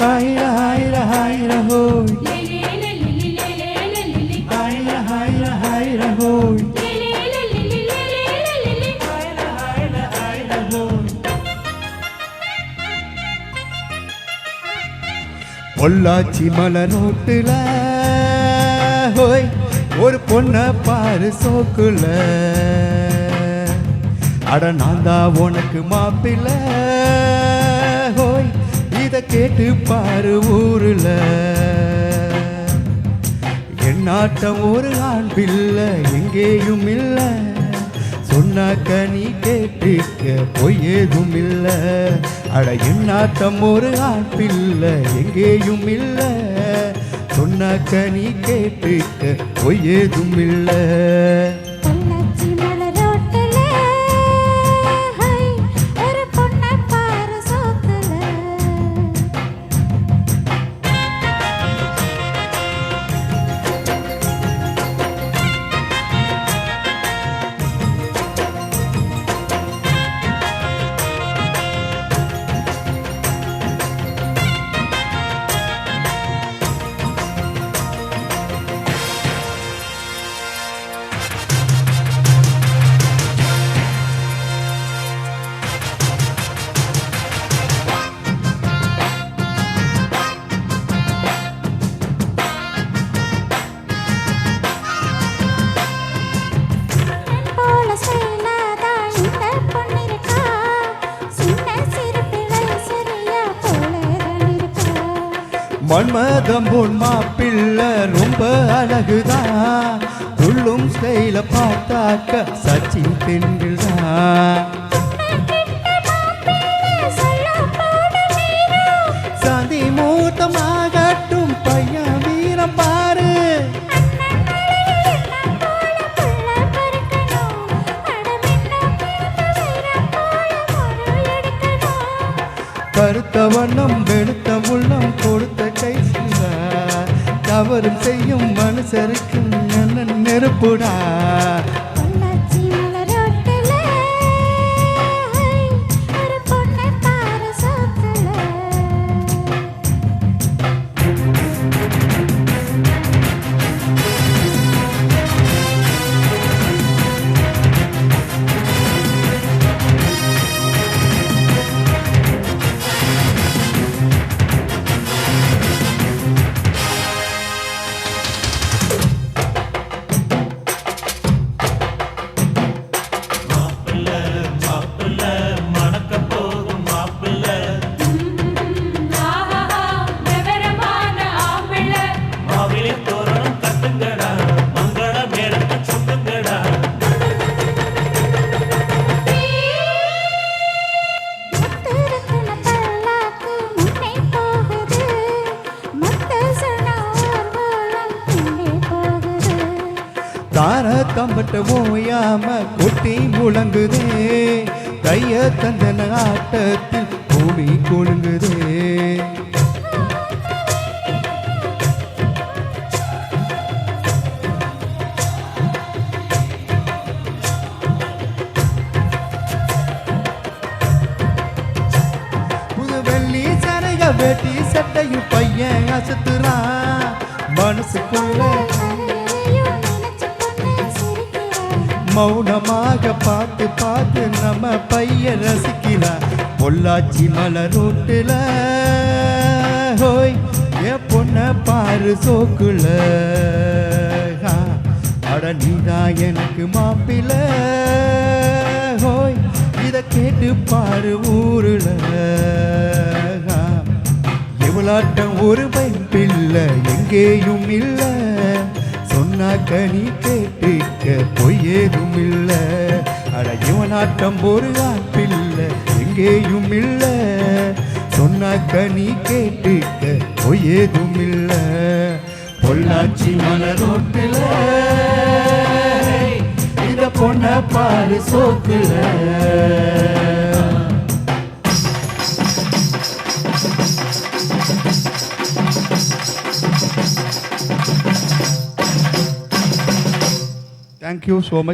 ஹாயிர ஹாயிர ஹாயிர ஹோய் ஹாயிர ஹாயிர ஹாயிர ஹோய் ஹாயிர ஹாயிர ஹாயிர ஹோய். பொள்ளாச்சி மலர் ரோட்டுல ஹோய் ஒரு பொண்ண பாரு சோக்குல, அட நான் தான் உனக்கு மாப்பிள்ள ஹோய் இத கேட்டு பாரு ஊருல. என்னாட்டம் ஒரு ஆண் பிள்ளை எங்கேயும் இல்ல, சொன்னாக்க நீ கேட்டுக்க பொய் ஏதும் இல்ல. அட என்னாட்டம் ஒரு ஆண் பிள்ளை எங்கேயும் இல்ல, சொன்னாக்க நீ கேட்டுக்க பொய் ஏதும் இல்ல. மன்மதம் பொன் மாப்பிள்ள ரொம்ப அழகுதான், துள்ளும் ஸ்டைல பார்த்தாக்க சச்சின் தெண்டுல்தான். சாந்தி மூத்தமாகட்டும் பையன் வீரம் பாரு, கருத்த வண்ணம் வெளுத்த உள்ளம் கொடுத்த கை தவறும் செய்யும் மனுஷருக்கு என்ன நெருப்புடா. தார கம்பட்ட ஓயாம கொட்டி முழங்குதே, கைய தந்தன ஆட்டத்தில் பூமி கொழுங்குதே. புது வெள்ளி சரைக வேட்டி சட்டையும் பையன் அசத்துறான், மனசுக்குள்ள மௌனமாக பார்த்து பார்த்து நம்ம பையன் ரசிக்கலாம். பொள்ளாச்சி மலர் ரோட்டுல ஹோய் என் பொண்ண பாரு சோக்குல, அட நீதான் எனக்கு மாப்பிள்ள ஹோய் இத கேட்டு பாரு ஊருல. இவளாட்டம் ஒரு பையன் பிள்ளை எங்கேயும் இல்ல, சொன்னாக்க நீ கேட்டுக்க பொய் ஏதும் இல்ல. அட இவனாட்டம் ஒரு ஆண் பிள்ளை எங்கேயும் இல்ல, சொன்னாக்க நீ கேட்டுக்க பொய் ஏதும் இல்ல. பொள்ளாச்சி மலர் ரோட்டுல இத பொண்ண பாரு சோக்குல. Thank you so much.